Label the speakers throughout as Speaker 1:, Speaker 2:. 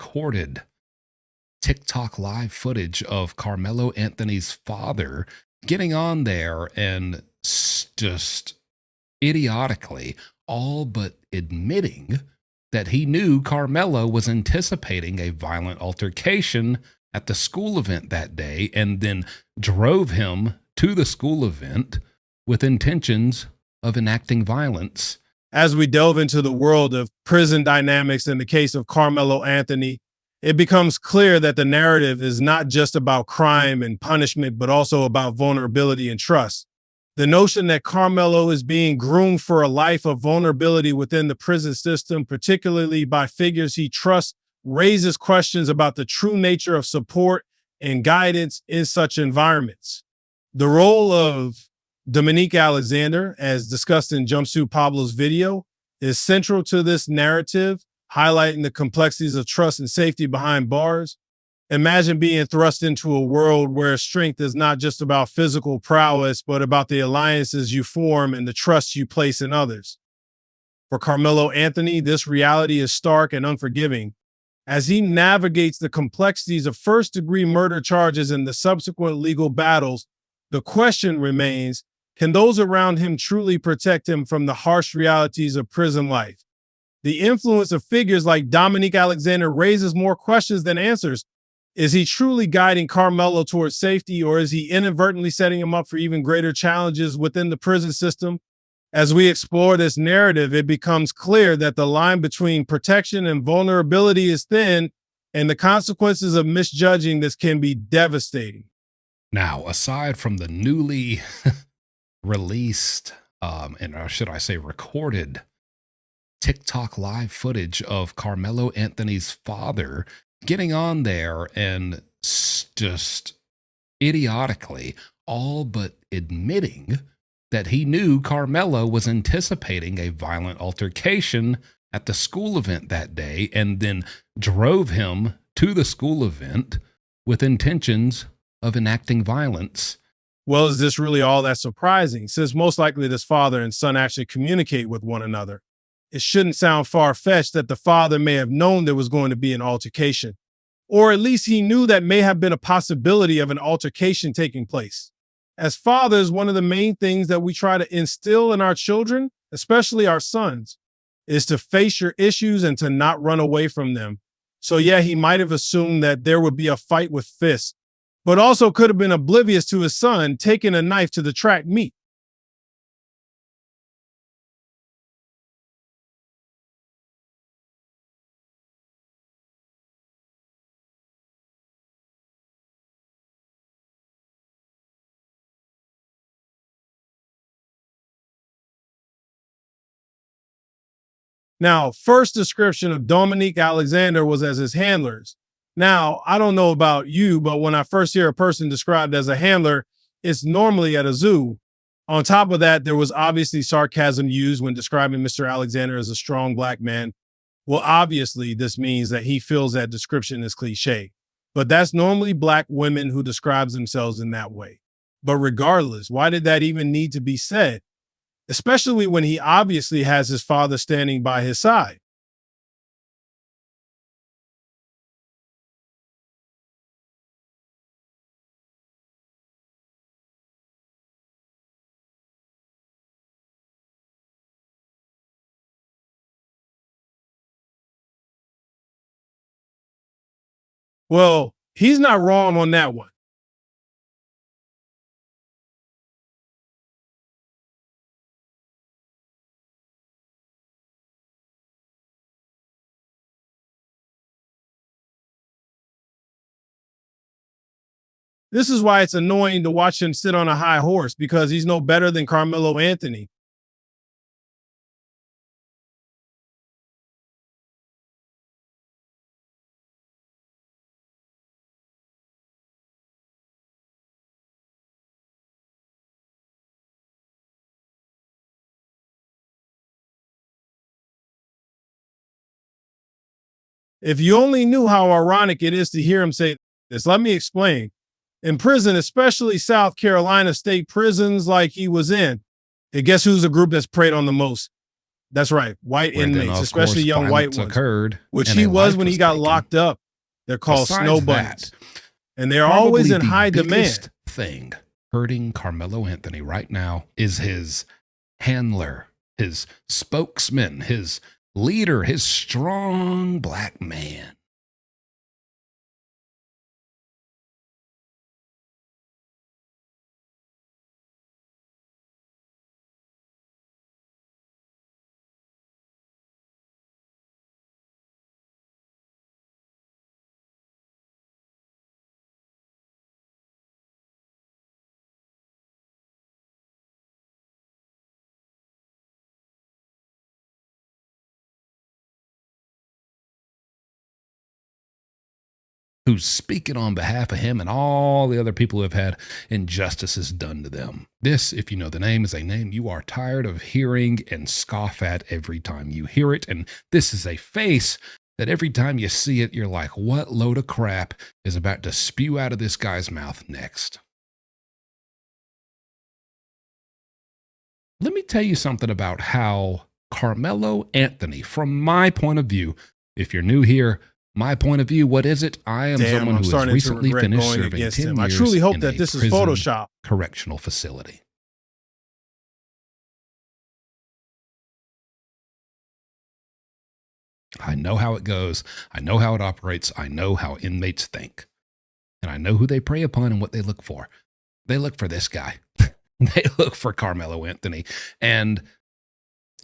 Speaker 1: recorded TikTok live footage of Karmelo Anthony's father getting on there and just idiotically all but admitting that he knew Karmelo was anticipating a violent altercation at the school event that day and then drove him to the school event with intentions of enacting violence.
Speaker 2: As we delve into the world of prison dynamics in the case of Karmelo Anthony, it becomes clear that the narrative is not just about crime and punishment, but also about vulnerability and trust. The notion that Karmelo is being groomed for a life of vulnerability within the prison system, particularly by figures he trusts, raises questions about the true nature of support and guidance in such environments. The role of Dominique Alexander, as discussed in Jumpsuit Pablo's video, is central to this narrative, highlighting the complexities of trust and safety behind bars. Imagine being thrust into a world where strength is not just about physical prowess, but about the alliances you form and the trust you place in others. For Karmelo Anthony, this reality is stark and unforgiving. As he navigates the complexities of first-degree murder charges and the subsequent legal battles, the question remains, can those around him truly protect him from the harsh realities of prison life? The influence of figures like Dominique Alexander raises more questions than answers. Is he truly guiding Karmelo towards safety, or is he inadvertently setting him up for even greater challenges within the prison system? As we explore this narrative, it becomes clear that the line between protection and vulnerability is thin, and the consequences of misjudging this can be devastating.
Speaker 1: Now, aside from the newly released, or should I say recorded, TikTok live footage of Karmelo Anthony's father getting on there and just idiotically all but admitting that he knew Karmelo was anticipating a violent altercation at the school event that day and then drove him to the school event with intentions of enacting violence.
Speaker 2: Well, is this really all that surprising? Since most likely this father and son actually communicate with one another, it shouldn't sound far-fetched that the father may have known there was going to be an altercation, or at least he knew that may have been a possibility of an altercation taking place. As fathers, one of the main things that we try to instill in our children, especially our sons, is to face your issues and to not run away from them. So yeah, he might have assumed that there would be a fight with fists, but also could have been oblivious to his son taking a knife to the track meet. Now, first description of Dominique Alexander was as his handlers. Now, I don't know about you, but when I first hear a person described as a handler, it's normally at a zoo. On top of that, there was obviously sarcasm used when describing Mr. Alexander as a strong black man. Well, obviously, this means that he feels that description is cliche, but that's normally black women who describes themselves in that way. But regardless, why did that even need to be said? Especially when he obviously has his father standing by his side. Well, he's not wrong on that one. This is why it's annoying to watch him sit on a high horse, because he's no better than Karmelo Anthony. If you only knew how ironic it is to hear him say this, let me explain. In prison, especially South Carolina state prisons like he was in, and guess who's the group that's preyed on the most? That's right. White
Speaker 1: where then,
Speaker 2: inmates,
Speaker 1: of
Speaker 2: especially
Speaker 1: course,
Speaker 2: young white
Speaker 1: violence
Speaker 2: ones,
Speaker 1: occurred,
Speaker 2: which
Speaker 1: and
Speaker 2: he
Speaker 1: a
Speaker 2: was
Speaker 1: life
Speaker 2: when he
Speaker 1: was
Speaker 2: got
Speaker 1: taken.
Speaker 2: locked up. They're called snow
Speaker 1: Besides
Speaker 2: bunnies.
Speaker 1: that,
Speaker 2: And they're always
Speaker 1: probably
Speaker 2: in
Speaker 1: the
Speaker 2: high demand.
Speaker 1: biggest thing hurting Karmelo Anthony right now is his handler, his spokesman, his leader, his strong black man. Who's speaking on behalf of him and all the other people who have had injustices done to them. This, if you know the name, is a name you are tired of hearing and scoff at every time you hear it. And this is a face that every time you see it, you're like, what load of crap is about to spew out of this guy's mouth next? Let me tell you something about how Karmelo Anthony, from my point of view, if you're new here, my point of view, what is it? I am someone who has recently finished serving 10 years
Speaker 2: I truly hope
Speaker 1: in
Speaker 2: that
Speaker 1: a
Speaker 2: this is
Speaker 1: prison
Speaker 2: Photoshop.
Speaker 1: correctional facility. I know how it goes. I know how it operates. I know how inmates think. And I know who they prey upon and what they look for. They look for this guy. They look for Karmelo Anthony. And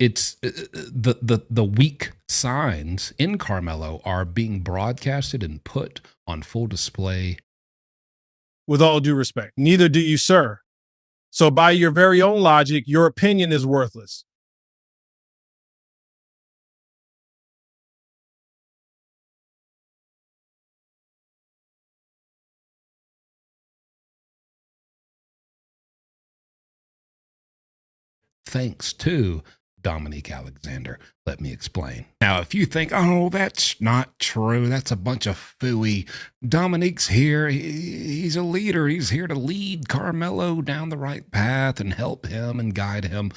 Speaker 1: it's the weak signs in Karmelo are being broadcasted and put on full display.
Speaker 2: With all due respect, neither do you, sir. So by your very own logic, your opinion is worthless.
Speaker 1: Thanks to Dominique Alexander. Let me explain. Now, if you think, oh, that's not true, that's a bunch of phooey. Dominique's here. He's a leader. He's here to lead Karmelo down the right path and help him and guide him.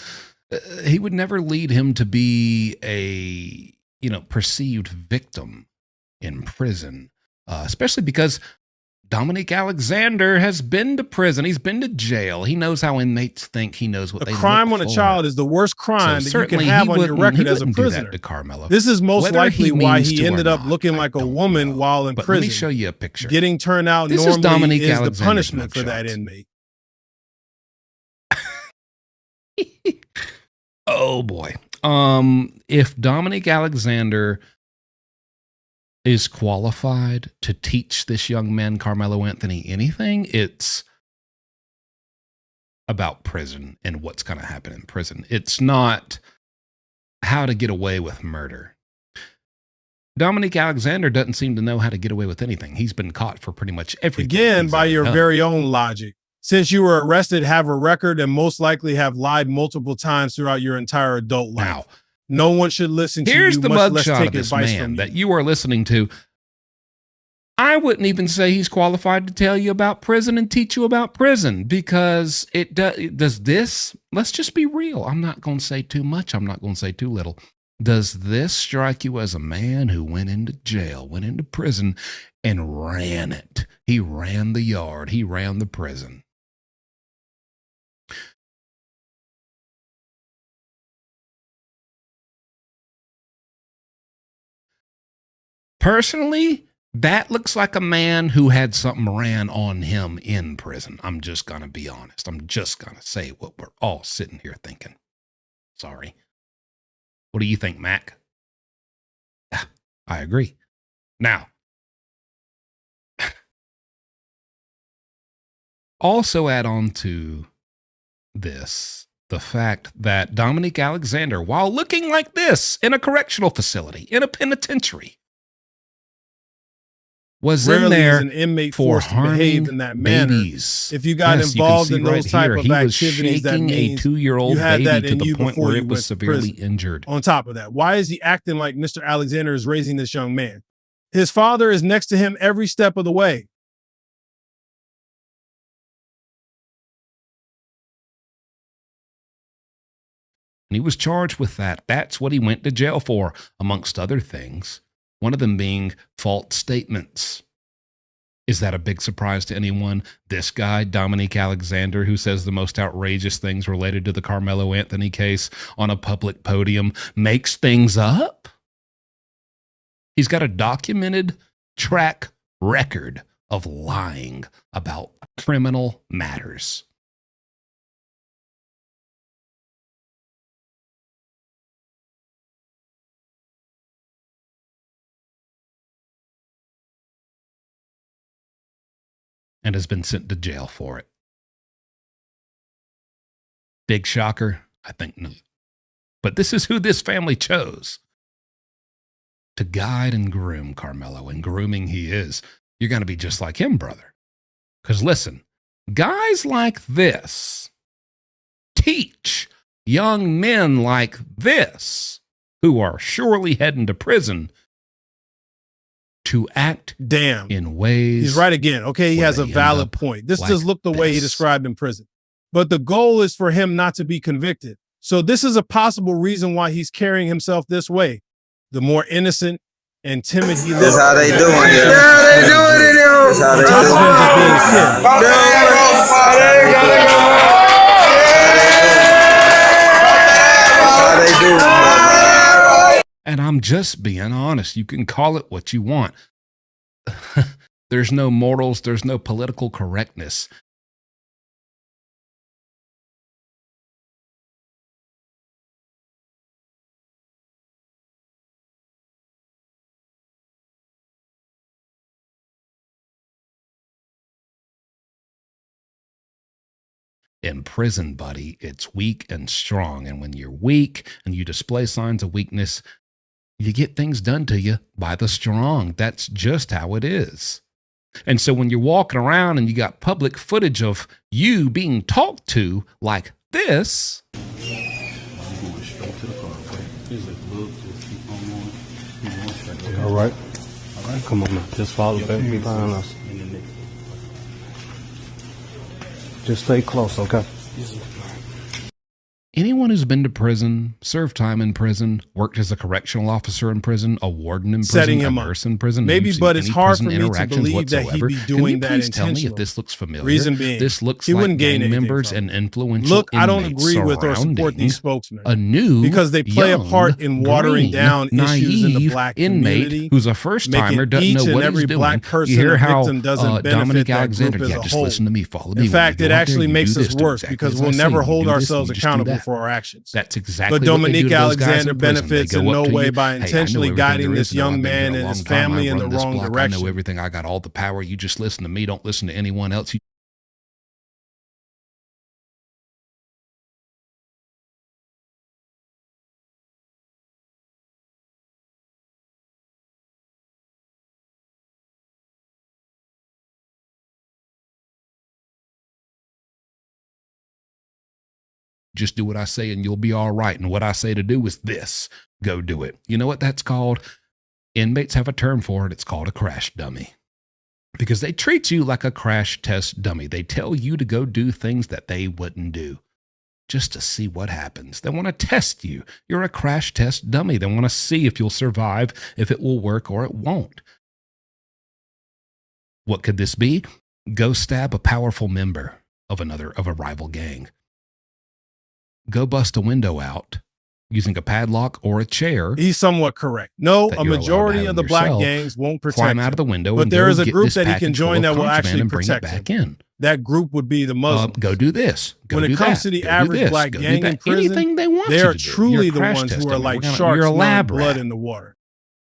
Speaker 1: He would never lead him to be a, perceived victim in prison, especially because Dominique Alexander has been to prison. He's been to jail. He knows how inmates think. He knows what they look for.
Speaker 2: A crime on a child is the worst crime that you can have on your record as a prisoner.
Speaker 1: To Karmelo.
Speaker 2: This is most likely why he ended up looking like a woman while in prison.
Speaker 1: Let me show you a picture.
Speaker 2: Getting turned out normally is the punishment for that inmate.
Speaker 1: Oh boy. If Dominique Alexander is qualified to teach this young man, Karmelo Anthony, anything, it's about prison and what's going to happen in prison. It's not how to get away with murder. Dominique Alexander doesn't seem to know how to get away with anything. He's been caught for pretty much everything.
Speaker 2: Again, by your very own logic. Since you were arrested, have a record, and most likely have lied multiple times throughout your entire adult life.
Speaker 1: Now,
Speaker 2: no one should listen to you.
Speaker 1: Here's the mugshot of this man that you are listening to. I wouldn't even say he's qualified to tell you about prison and teach you about prison, because it does this. Let's just be real. I'm not going to say too much. I'm not going to say too little. Does this strike you as a man who went into jail, went into prison, and ran it? He ran the yard. He ran the prison. Personally, that looks like a man who had something ran on him in prison. I'm just going to be honest. I'm just going to say what we're all sitting here thinking. Sorry. What do you think, Mac? I agree. Now, also add on to this the fact that Dominique Alexander, while looking like this in a correctional facility, in a penitentiary, was in there
Speaker 2: an inmate
Speaker 1: for
Speaker 2: forced to behave in that manner.
Speaker 1: Babies.
Speaker 2: If you got involved in those type of activities, that means
Speaker 1: a 2-year-old
Speaker 2: you had
Speaker 1: baby
Speaker 2: that
Speaker 1: to
Speaker 2: in
Speaker 1: the
Speaker 2: you
Speaker 1: point
Speaker 2: before
Speaker 1: where
Speaker 2: you
Speaker 1: it was
Speaker 2: went to
Speaker 1: severely
Speaker 2: prison.
Speaker 1: injured.
Speaker 2: On top of that, why is he acting like Mr. Alexander is raising this young man? His father is next to him every step of the way.
Speaker 1: And He was charged with that. That's what he went to jail for, amongst other things. One of them being false statements. Is that a big surprise to anyone? This guy, Dominique Alexander, who says the most outrageous things related to the Karmelo Anthony case on a public podium, makes things up? He's got a documented track record of lying about criminal matters. And has been sent to jail for it. Big shocker? I think no. But this is who this family chose to guide and groom Karmelo, and grooming he is. You're going to be just like him, brother. Because listen, guys like this teach young men like this, who are surely heading to prison, to act in ways.
Speaker 2: He's right again. Okay, he has a valid point. This does look the way he described in prison. But the goal is for him not to be convicted. So this is a possible reason why he's carrying himself this way. The more innocent and timid he looks.
Speaker 3: That's how they doing it. Yeah, they doing it, yo. That's how they doing it.
Speaker 1: And I'm just being honest. You can call it what you want. There's no morals. There's no political correctness. In prison, buddy, it's weak and strong. And when you're weak and you display signs of weakness, you get things done to you by the strong. That's just how it is. And so when you're walking around and you got public footage of you being talked to like this.
Speaker 4: All right. Come on, man. Just follow back behind us. Just stay close, okay?
Speaker 1: Anyone who's been to prison, served time in prison, worked as a correctional officer in prison, a warden in prison, a nurse in prison,
Speaker 2: maybe, but it's hard for me to believe that he'd be doing that intentionally.
Speaker 1: Tell me if this looks familiar.
Speaker 2: Reason being,
Speaker 1: this looks like gang members and influential
Speaker 2: Look, I don't agree with or support these spokesmen
Speaker 1: a new,
Speaker 2: because they play a part in watering down issues in the black community.
Speaker 1: Who's a first timer, doesn't know what he's doing. You hear how Dominique Alexander, just listen to me, follow me.
Speaker 2: In fact, it actually makes us worse because we'll never hold ourselves accountable for our actions.
Speaker 1: That's exactly.
Speaker 2: But Dominique Alexander benefits in no way by intentionally guiding this young man and his family in the wrong direction.
Speaker 1: I know everything. I got all the power. You just listen to me. Don't listen to anyone else. Just do what I say and you'll be all right. And what I say to do is this. Go do it. You know what that's called? Inmates have a term for it. It's called a crash dummy. Because they treat you like a crash test dummy. They tell you to go do things that they wouldn't do just to see what happens. They want to test you. You're a crash test dummy. They want to see if you'll survive, if it will work or it won't. What could this be? Go stab a powerful member of a rival gang. Go bust a window out using a padlock or a chair.
Speaker 2: He's somewhat correct. No, a majority of the black gangs won't protect
Speaker 1: climb out of the window,
Speaker 2: but there is a group that he can join that will actually protect him. That group would be the Muslims.
Speaker 1: Go do this.
Speaker 2: When it comes to the average black gang in prison, they are truly the ones who are like sharks smelling blood in the water.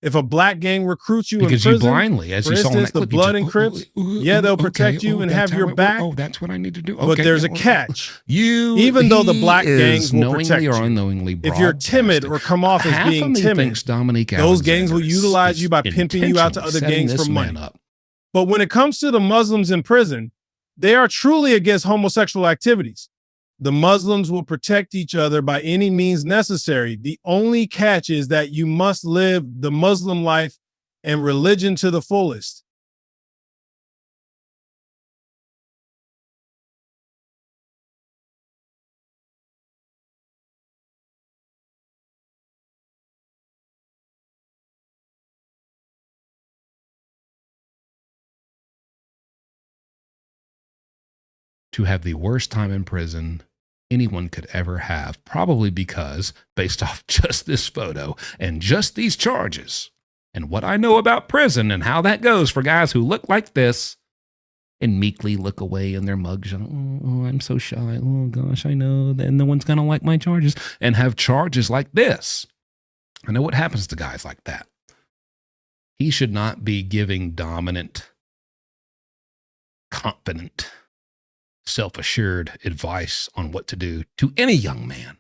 Speaker 2: If a black gang recruits you in prison,
Speaker 1: you blindly, as
Speaker 2: for
Speaker 1: you
Speaker 2: instance,
Speaker 1: saw in that
Speaker 2: the Blood and Crips, they'll protect you and have your back.
Speaker 1: Oh, that's what I need to do.
Speaker 2: But there's a catch. Even though the black gangs will protect you, if you're timid or come off as being timid, those gangs will utilize you by pimping you out to other gangs for money. But when it comes to the Muslims in prison, they are truly against homosexual activities. The Muslims will protect each other by any means necessary. The only catch is that you must live the Muslim life and religion to the fullest.
Speaker 1: to have the worst time in prison anyone could ever have, probably because, based off just this photo and just these charges, and what I know about prison and how that goes for guys who look like this and meekly look away in their mugshot. Oh, I'm so shy. Oh, gosh, I know. Then no one's going to like my charges. And have charges like this. I know what happens to guys like that. He should not be giving dominant, confident, self-assured advice on what to do to any young man.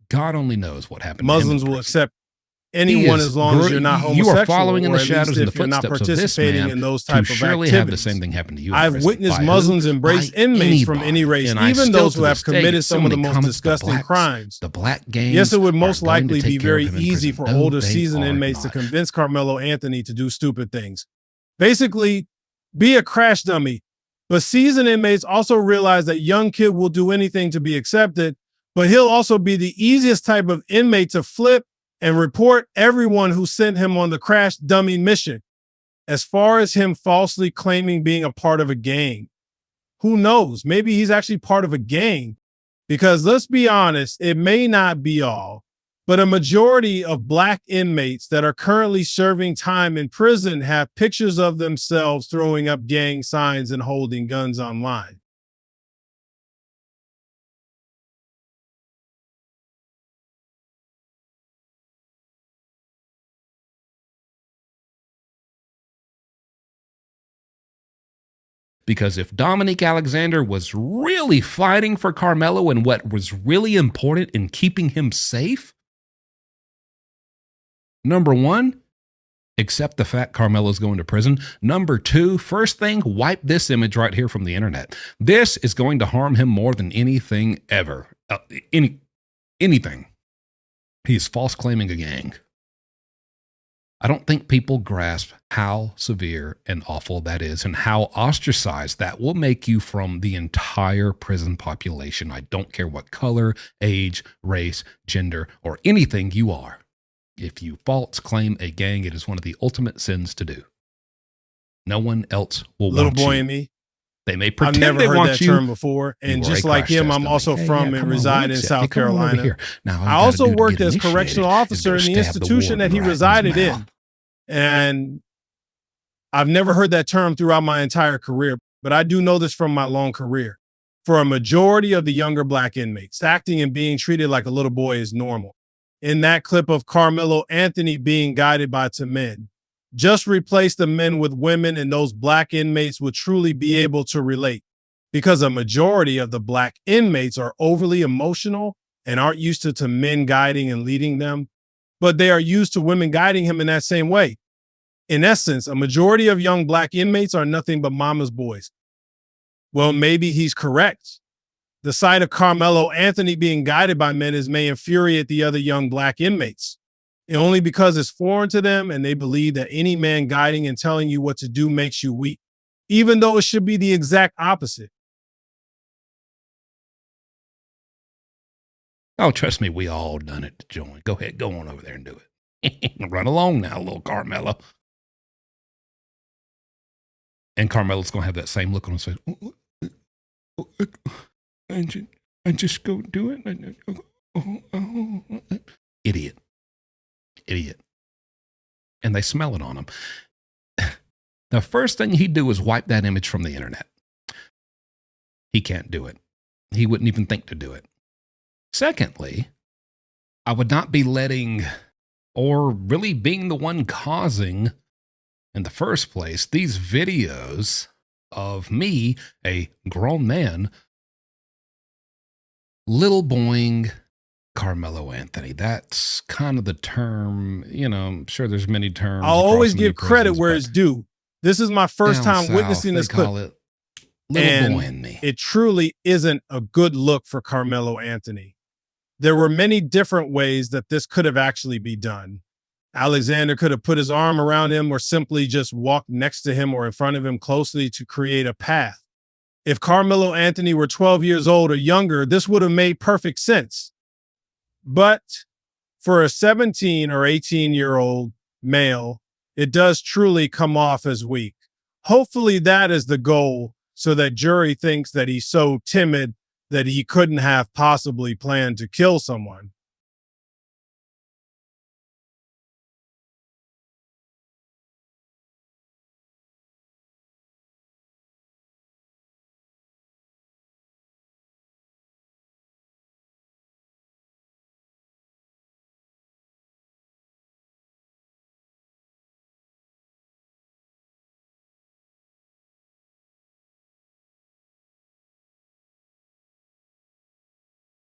Speaker 1: God only knows what happened.
Speaker 2: Muslims will accept anyone as long as you're not homosexual.
Speaker 1: You are following in the shadows and the
Speaker 2: if you're not
Speaker 1: footsteps of this
Speaker 2: participating
Speaker 1: man
Speaker 2: in those type of
Speaker 1: surely
Speaker 2: activities.
Speaker 1: have the same thing happen to you.
Speaker 2: I've witnessed Muslims embrace inmates from any race, even those who have committed some of the most disgusting crimes.
Speaker 1: The black gangs.
Speaker 2: Yes, it would most likely be very
Speaker 1: him in
Speaker 2: easy
Speaker 1: prison.
Speaker 2: for
Speaker 1: No,
Speaker 2: older
Speaker 1: they
Speaker 2: seasoned
Speaker 1: are
Speaker 2: inmates to
Speaker 1: not.
Speaker 2: convince Karmelo Anthony to do stupid things. Basically, be a crash dummy. But seasoned inmates also realize that young kid will do anything to be accepted, but he'll also be the easiest type of inmate to flip and report everyone who sent him on the crash dummy mission. As far as him falsely claiming being a part of a gang, who knows? Maybe he's actually part of a gang, because let's be honest, it may not be all, but a majority of black inmates that are currently serving time in prison have pictures of themselves throwing up gang signs and holding guns online.
Speaker 1: Because if Dominique Alexander was really fighting for Karmelo and what was really important in keeping him safe, number one, accept the fact Carmelo's going to prison. Number two, first thing, wipe this image right here from the internet. This is going to harm him more than anything ever. Anything. He's false claiming a gang. I don't think people grasp how severe and awful that is and how ostracized that will make you from the entire prison population. I don't care what color, age, race, gender, or anything you are. If you false claim a gang, it is one of the ultimate sins to do. No one else will
Speaker 2: Little
Speaker 1: want
Speaker 2: boy
Speaker 1: you.
Speaker 2: in me.
Speaker 1: They may
Speaker 2: I've
Speaker 1: pretend
Speaker 2: never
Speaker 1: they
Speaker 2: heard
Speaker 1: want
Speaker 2: that
Speaker 1: you.
Speaker 2: term before. And
Speaker 1: You are
Speaker 2: just
Speaker 1: a
Speaker 2: like
Speaker 1: crash
Speaker 2: him,
Speaker 1: test
Speaker 2: I'm
Speaker 1: dummy.
Speaker 2: also
Speaker 1: Hey,
Speaker 2: from
Speaker 1: yeah,
Speaker 2: and
Speaker 1: come on,
Speaker 2: reside
Speaker 1: wait a
Speaker 2: in
Speaker 1: sec.
Speaker 2: South
Speaker 1: You come on over
Speaker 2: Carolina.
Speaker 1: here. Now, all you
Speaker 2: I
Speaker 1: gotta
Speaker 2: also
Speaker 1: do to
Speaker 2: worked
Speaker 1: get
Speaker 2: as
Speaker 1: initiated
Speaker 2: correctional
Speaker 1: is
Speaker 2: officer
Speaker 1: go
Speaker 2: in the
Speaker 1: stab the
Speaker 2: institution that he
Speaker 1: warden right in his
Speaker 2: resided
Speaker 1: mouth.
Speaker 2: in. And I've never heard that term throughout my entire career, but I do know this from my long career. For a majority of the younger black inmates, acting and being treated like a little boy is normal. In that clip of Karmelo Anthony being guided by two men, just replace the men with women and those black inmates would truly be able to relate, because a majority of the black inmates are overly emotional and aren't used to men guiding and leading them, but they are used to women guiding him in that same way. In essence, a majority of young black inmates are nothing but mama's boys. Well, maybe he's correct. The sight of Karmelo Anthony being guided by men may infuriate the other young black inmates, and only because it's foreign to them and they believe that any man guiding and telling you what to do makes you weak, even though it should be the exact opposite.
Speaker 1: Oh, trust me, we all done it to join. Go ahead, go on over there and do it. Run along now, little Karmelo. And Carmelo's going to have that same look on his face. I just go do it. Idiot. Idiot. And they smell it on him. The first thing he'd do is wipe that image from the internet. He can't do it. He wouldn't even think to do it. Secondly, I would not be letting, or really being the one causing, in the first place, these videos of me, a grown man, little boying Karmelo Anthony. That's kind of the term, I'm sure there's many terms.
Speaker 2: I'll always
Speaker 1: many
Speaker 2: give credit
Speaker 1: prisons,
Speaker 2: where
Speaker 1: but
Speaker 2: it's due. This is my first
Speaker 1: down
Speaker 2: time
Speaker 1: south,
Speaker 2: witnessing this
Speaker 1: they call
Speaker 2: clip.
Speaker 1: it little
Speaker 2: And
Speaker 1: boying me.
Speaker 2: it truly isn't a good look for Karmelo Anthony. There were many different ways that this could have actually been done. Alexander could have put his arm around him or simply just walked next to him or in front of him closely to create a path. If Karmelo Anthony were 12 years old or younger, this would have made perfect sense. But for a 17 or 18-year-old male, it does truly come off as weak. Hopefully that is the goal, so that jury thinks that he's so timid that he couldn't have possibly planned to kill someone.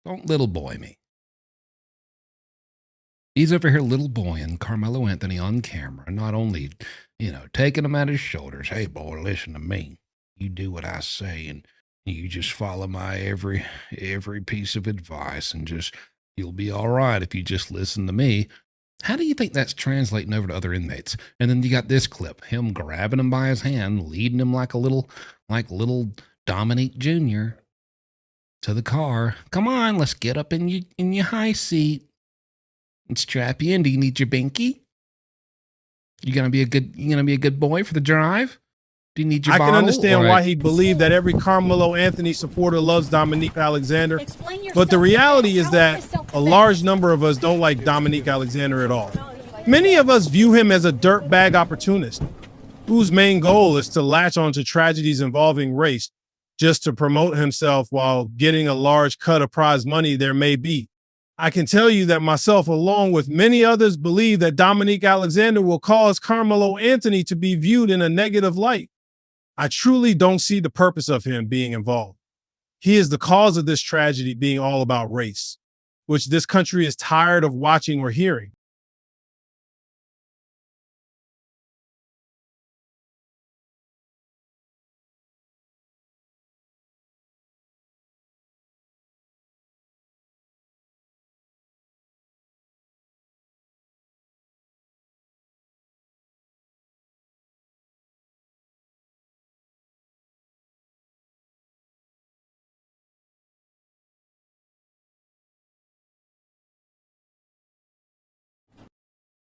Speaker 1: Don't little boy me. He's over here little boying Karmelo Anthony on camera, not only, taking him at his shoulders. Hey, boy, listen to me. You do what I say, and you just follow my every piece of advice, and you'll be all right if you just listen to me. How do you think that's translating over to other inmates? And then you got this clip, him grabbing him by his hand, leading him like little Dominique Jr. to the car. Come on, let's get up in your high seat and strap you in. Do you need your binky? You gonna be a good boy for the drive? Do you need your bottle?
Speaker 2: I can understand why he believed that every Karmelo Anthony supporter loves Dominique Alexander, but the reality is that a large number of us don't like Dominique Alexander at all. Many of us view him as a dirtbag opportunist whose main goal is to latch onto tragedies involving race just to promote himself while getting a large cut of prize money there may be. I can tell you that myself, along with many others, believe that Dominique Alexander will cause Karmelo Anthony to be viewed in a negative light. I truly don't see the purpose of him being involved. He is the cause of this tragedy being all about race, which this country is tired of watching or hearing.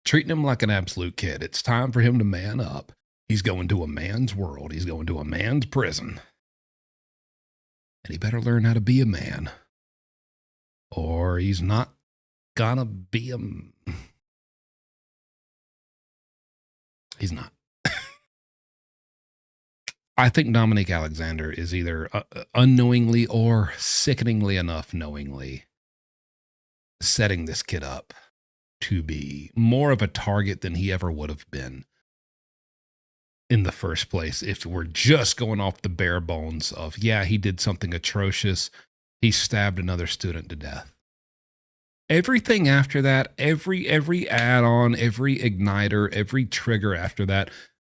Speaker 1: Treating him like an absolute kid. It's time for him to man up. He's going to a man's world. He's going to a man's prison. And he better learn how to be a man, or he's not gonna be a... He's not. I think Dominique Alexander is either unknowingly or sickeningly enough knowingly setting this kid up to be more of a target than he ever would have been in the first place. If we're just going off the bare bones of, yeah, he did something atrocious. He stabbed another student to death. Everything after that, every add-on, every igniter, every trigger after that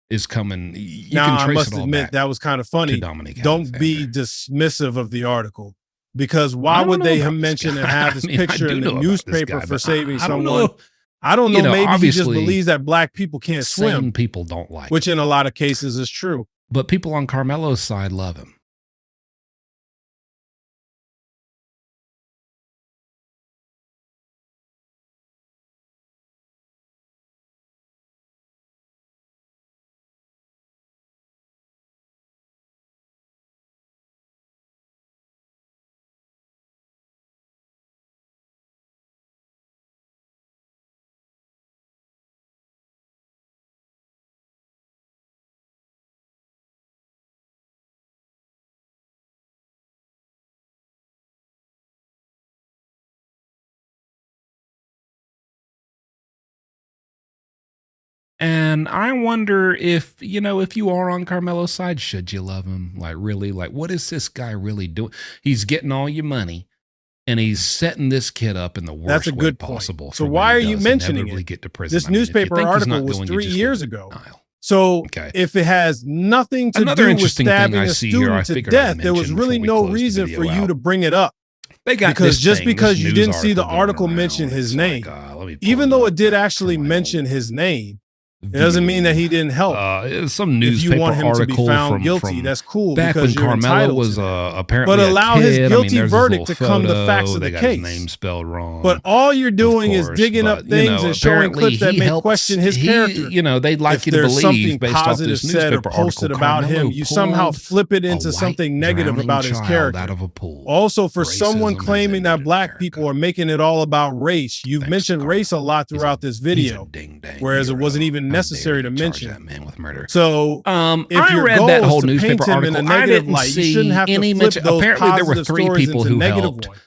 Speaker 1: is coming.
Speaker 2: Now, I must admit, that was kind of funny. Don't be dismissive of the article. Because why would they mention and have this picture in the newspaper for saving someone? I don't know. Maybe he just believes that black people can't swim.
Speaker 1: People don't like
Speaker 2: which in a lot of cases is true.
Speaker 1: But people on Karmelo's side love him. And I wonder if, if you are on Karmelo's side, should you love him? Like, really? Like, what is this guy really doing? He's getting all your money, and he's setting this kid up in the worst way possible.
Speaker 2: So why are you mentioning it? This newspaper article was 3 years ago. So if it has nothing to do with stabbing a student to death, there was really no reason for you to bring it up. Because just because you didn't see the article mention his name, even though it did actually mention his name, It doesn't mean that he didn't help.
Speaker 1: Some
Speaker 2: if you
Speaker 1: newspaper
Speaker 2: want him to be
Speaker 1: article
Speaker 2: found guilty,
Speaker 1: from
Speaker 2: that's cool
Speaker 1: back when
Speaker 2: because you're
Speaker 1: Karmelo
Speaker 2: entitled
Speaker 1: was
Speaker 2: to that.
Speaker 1: apparently
Speaker 2: But
Speaker 1: a
Speaker 2: allow
Speaker 1: kid.
Speaker 2: his guilty
Speaker 1: I mean, there's his
Speaker 2: verdict to
Speaker 1: little
Speaker 2: come to
Speaker 1: photo.
Speaker 2: facts of
Speaker 1: They
Speaker 2: the
Speaker 1: got
Speaker 2: case.
Speaker 1: his name spelled wrong.
Speaker 2: But all you're doing
Speaker 1: course,
Speaker 2: is digging up
Speaker 1: but,
Speaker 2: things and showing
Speaker 1: apparently
Speaker 2: clips that
Speaker 1: he
Speaker 2: may
Speaker 1: helps-
Speaker 2: question his
Speaker 1: he-
Speaker 2: character.
Speaker 1: You know, they'd like
Speaker 2: If
Speaker 1: you to
Speaker 2: there's
Speaker 1: believe
Speaker 2: something
Speaker 1: based off
Speaker 2: positive
Speaker 1: this
Speaker 2: said or
Speaker 1: newspaper
Speaker 2: posted
Speaker 1: article,
Speaker 2: about him,
Speaker 1: Karmelo
Speaker 2: you somehow
Speaker 1: pulled
Speaker 2: flip it
Speaker 1: a
Speaker 2: into
Speaker 1: white
Speaker 2: something negative
Speaker 1: drowning
Speaker 2: about his
Speaker 1: child
Speaker 2: character.
Speaker 1: out of a pool.
Speaker 2: Also, for someone
Speaker 1: Racism has
Speaker 2: claiming that
Speaker 1: ended
Speaker 2: black
Speaker 1: America.
Speaker 2: people are making it all about race, you've
Speaker 1: Thanks,
Speaker 2: mentioned race a lot
Speaker 1: He's
Speaker 2: throughout this
Speaker 1: He's a
Speaker 2: video,
Speaker 1: ding-dang
Speaker 2: whereas it
Speaker 1: hero.
Speaker 2: wasn't even
Speaker 1: How dare
Speaker 2: necessary to
Speaker 1: you charge
Speaker 2: mention.
Speaker 1: that man with murder.
Speaker 2: So, if
Speaker 1: I
Speaker 2: your
Speaker 1: read
Speaker 2: goal
Speaker 1: that
Speaker 2: is
Speaker 1: whole
Speaker 2: to paint
Speaker 1: newspaper
Speaker 2: him in
Speaker 1: article.
Speaker 2: a
Speaker 1: I
Speaker 2: negative
Speaker 1: didn't
Speaker 2: light, you
Speaker 1: see
Speaker 2: shouldn't have to
Speaker 1: any
Speaker 2: flip
Speaker 1: mention.
Speaker 2: those
Speaker 1: Apparently, there were
Speaker 2: positive
Speaker 1: 3
Speaker 2: stories
Speaker 1: people
Speaker 2: into
Speaker 1: who
Speaker 2: negative
Speaker 1: helped.
Speaker 2: ones.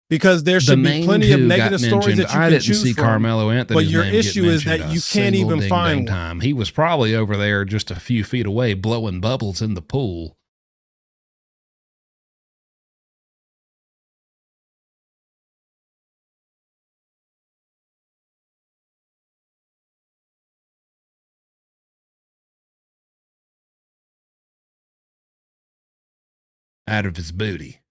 Speaker 2: Because there
Speaker 1: The
Speaker 2: should be
Speaker 1: main
Speaker 2: plenty of
Speaker 1: who got
Speaker 2: negative stories
Speaker 1: mentioned,
Speaker 2: that you
Speaker 1: I
Speaker 2: can
Speaker 1: didn't
Speaker 2: choose
Speaker 1: see
Speaker 2: from.
Speaker 1: Carmelo Anthony's
Speaker 2: But your
Speaker 1: name get
Speaker 2: issue is that
Speaker 1: mentioned
Speaker 2: you
Speaker 1: a
Speaker 2: can't
Speaker 1: single
Speaker 2: even find
Speaker 1: ding-dang
Speaker 2: one.
Speaker 1: time. He was probably over there just a few feet away blowing bubbles in the pool. Out of his booty,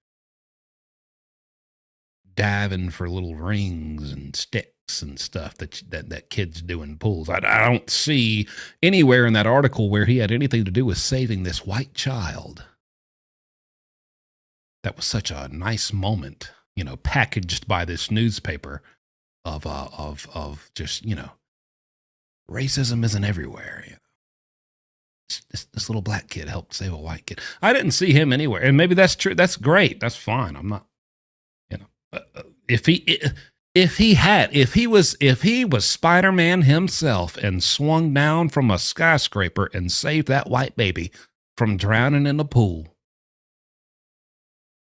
Speaker 1: diving for little rings and sticks and stuff that kids do in pools. I don't see anywhere in that article where he had anything to do with saving this white child. That was such a nice moment, you know, packaged by this newspaper of just, you know, racism isn't everywhere. You know. This little black kid helped save a white kid. I didn't see him anywhere, and maybe that's true. That's great. That's fine. I'm not, you know, if he was Spider-Man himself and swung down from a skyscraper and saved that white baby from drowning in the pool,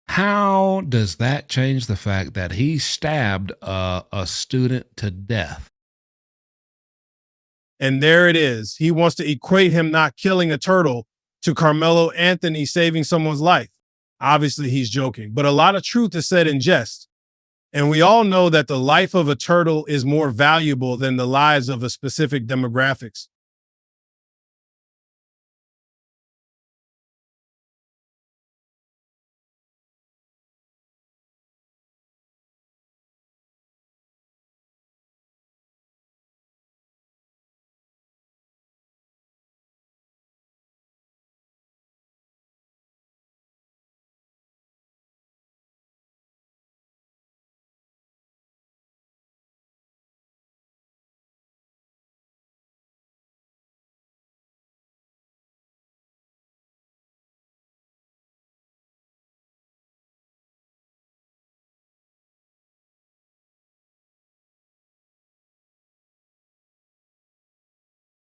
Speaker 1: how does that change the fact that he stabbed a student to death?
Speaker 2: And there it is. He wants to equate him not killing a turtle to Karmelo Anthony saving someone's life. Obviously, he's joking, but a lot of truth is said in jest. And we all know that the life of a turtle is more valuable than the lives of a specific demographics.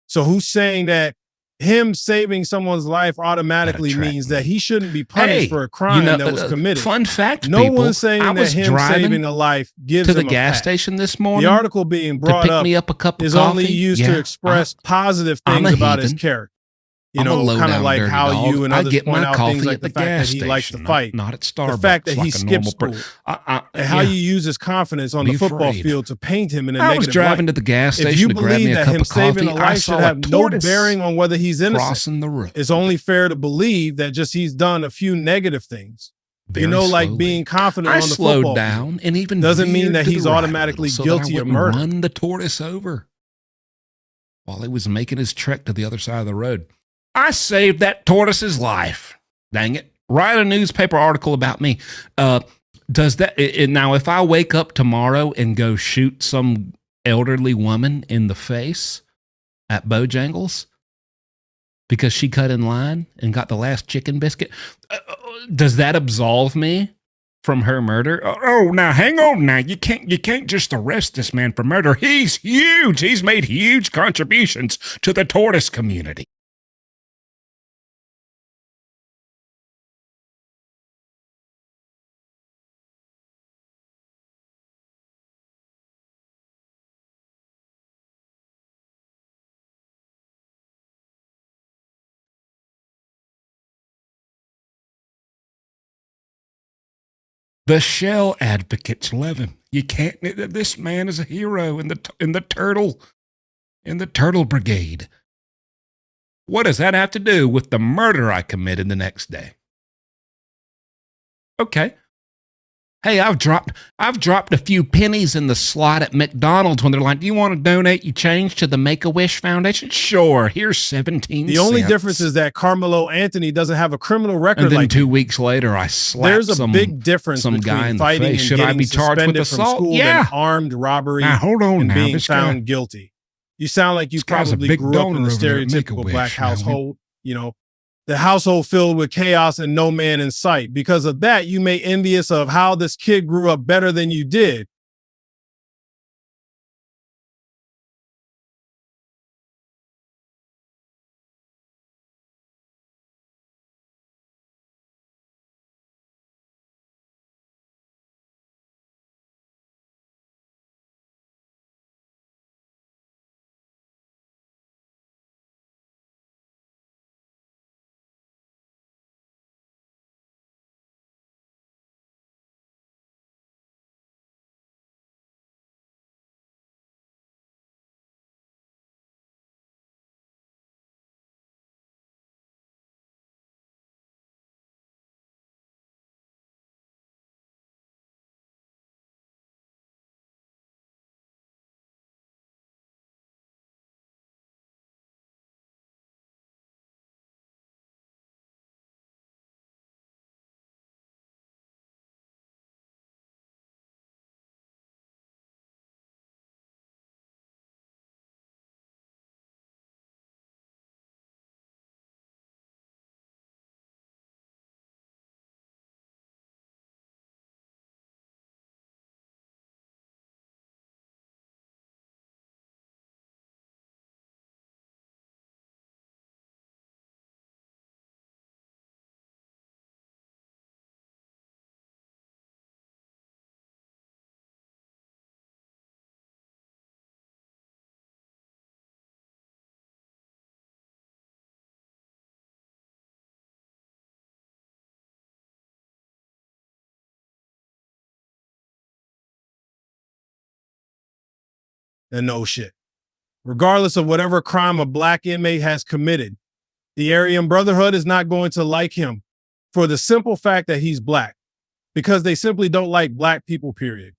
Speaker 2: So who's saying that him saving someone's life automatically means that he shouldn't be punished for a crime that was committed?
Speaker 1: Fun fact,
Speaker 2: no
Speaker 1: people,
Speaker 2: one's saying that him saving a life gives
Speaker 1: to the
Speaker 2: him a
Speaker 1: gas
Speaker 2: pass.
Speaker 1: station this morning.
Speaker 2: The article being brought
Speaker 1: to pick
Speaker 2: up
Speaker 1: me up a cup of
Speaker 2: is
Speaker 1: coffee.
Speaker 2: only used to express positive things about his character. You know, kind of like how you and others point out things like the fact that he likes to fight,
Speaker 1: not at Starbucks,
Speaker 2: the fact that he
Speaker 1: like
Speaker 2: skips school, and how you use his confidence on the football field to paint him in a negative light.
Speaker 1: I was driving to the gas station
Speaker 2: if you
Speaker 1: to grab me
Speaker 2: believe
Speaker 1: a
Speaker 2: that
Speaker 1: cup
Speaker 2: him
Speaker 1: of
Speaker 2: saving
Speaker 1: coffee,
Speaker 2: a life should have no bearing on whether he's innocent,
Speaker 1: crossing the road.
Speaker 2: It's only fair to believe that just he's done a few negative things. You know, like being confident on the football
Speaker 1: down and even
Speaker 2: doesn't mean that he's automatically guilty of murder.
Speaker 1: Run the tortoise over while he was making his trek to the other side of the road. I saved that tortoise's life. Dang it. Write a newspaper article about me. Does that now, if I wake up tomorrow and go shoot some elderly woman in the face at Bojangles because she cut in line and got the last chicken biscuit, does that absolve me from her murder? Oh, now hang on. Now you can't just arrest this man for murder. He's huge. He's made huge contributions to the tortoise community. The shell advocates love him. You can't. This man is a hero in the turtle brigade. What does that have to do with the murder I committed the next day? Okay, Hey, I've dropped a few pennies in the slot at McDonald's when they're like, "Do you want to donate your change to the Make-A-Wish Foundation?" Sure, here's 17
Speaker 2: The only
Speaker 1: cents.
Speaker 2: difference is that Carmelo Anthony doesn't have a criminal record.
Speaker 1: And then
Speaker 2: like
Speaker 1: 2 weeks later, I slapped
Speaker 2: there's a big difference
Speaker 1: some
Speaker 2: between
Speaker 1: guy in the
Speaker 2: fighting
Speaker 1: face.
Speaker 2: and
Speaker 1: Should I
Speaker 2: getting
Speaker 1: be charged with
Speaker 2: suspended from
Speaker 1: assault?
Speaker 2: school
Speaker 1: Yeah.
Speaker 2: and armed robbery
Speaker 1: Now, hold on
Speaker 2: and
Speaker 1: now.
Speaker 2: being
Speaker 1: This
Speaker 2: found
Speaker 1: guy,
Speaker 2: guilty. You sound like you
Speaker 1: this guy's a
Speaker 2: probably
Speaker 1: big
Speaker 2: grew up in
Speaker 1: donor
Speaker 2: a
Speaker 1: over there at
Speaker 2: stereotypical
Speaker 1: Make-A-Wish.
Speaker 2: black
Speaker 1: Now,
Speaker 2: household, you know, the household filled with chaos and no man in sight. Because of that, you may envious of how this kid grew up better than you did. And no shit. Regardless of whatever crime a black inmate has committed, the Aryan Brotherhood is not going to like him for the simple fact that he's black, because they simply don't like black people, period.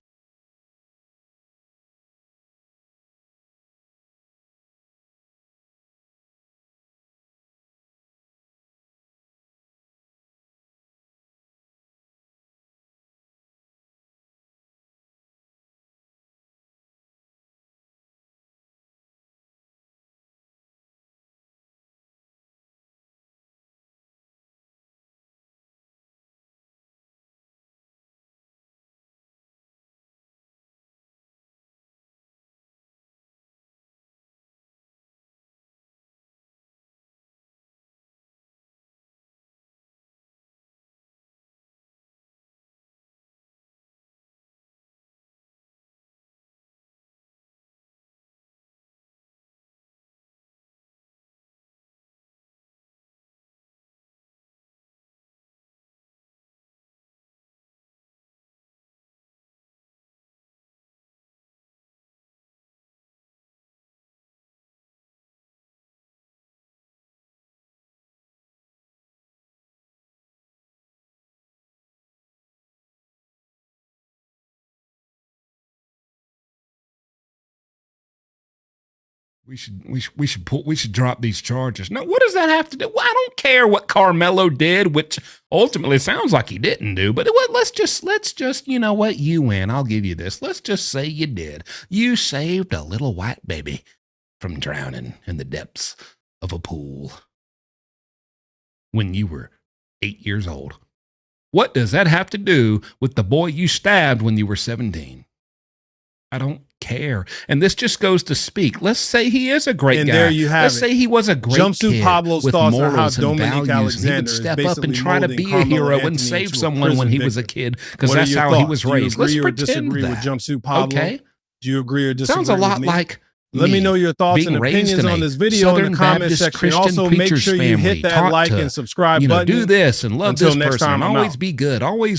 Speaker 1: We should drop these charges. No, what does that have to do? Well, I don't care what Carmelo did, which ultimately sounds like he didn't do. But let's just you know what, you win. I'll give you this. Let's just say you did. You saved a little white baby from drowning in the depths of a pool when you were 8 years old. What does that have to do with the boy you stabbed when you were 17? I don't care. And this just goes to speak. Let's say he is a great guy.
Speaker 2: There you have
Speaker 1: Let's
Speaker 2: it.
Speaker 1: say he was a great
Speaker 2: Jumpsuit
Speaker 1: kid
Speaker 2: Pablo's
Speaker 1: with
Speaker 2: thoughts on how
Speaker 1: morals and
Speaker 2: Dominique
Speaker 1: values, and he would
Speaker 2: Alexander is
Speaker 1: step up and
Speaker 2: basically
Speaker 1: try to
Speaker 2: molding
Speaker 1: be a
Speaker 2: Karmelo
Speaker 1: hero
Speaker 2: Anthony
Speaker 1: and save
Speaker 2: into a
Speaker 1: someone when he
Speaker 2: prison
Speaker 1: was a
Speaker 2: victim.
Speaker 1: kid, because
Speaker 2: What are
Speaker 1: that's
Speaker 2: your
Speaker 1: how he
Speaker 2: thoughts?
Speaker 1: was
Speaker 2: Do you
Speaker 1: raised. Let's
Speaker 2: agree or
Speaker 1: pretend
Speaker 2: disagree
Speaker 1: that.
Speaker 2: with Jumpsuit Pablo?
Speaker 1: Okay.
Speaker 2: Do you agree or disagree?
Speaker 1: Sounds a lot
Speaker 2: with me?
Speaker 1: like
Speaker 2: Let me know your thoughts
Speaker 1: being
Speaker 2: and
Speaker 1: raised
Speaker 2: opinions
Speaker 1: in
Speaker 2: on
Speaker 1: a
Speaker 2: this video in
Speaker 1: Southern
Speaker 2: the comment
Speaker 1: Baptist
Speaker 2: section.
Speaker 1: Christian
Speaker 2: Also, make
Speaker 1: preacher's
Speaker 2: sure you
Speaker 1: family,
Speaker 2: hit that
Speaker 1: taught
Speaker 2: like
Speaker 1: to,
Speaker 2: and subscribe
Speaker 1: you know,
Speaker 2: button.
Speaker 1: do this and love
Speaker 2: Until
Speaker 1: this
Speaker 2: next
Speaker 1: person
Speaker 2: time,
Speaker 1: and
Speaker 2: I'm
Speaker 1: always
Speaker 2: out.
Speaker 1: be good. Always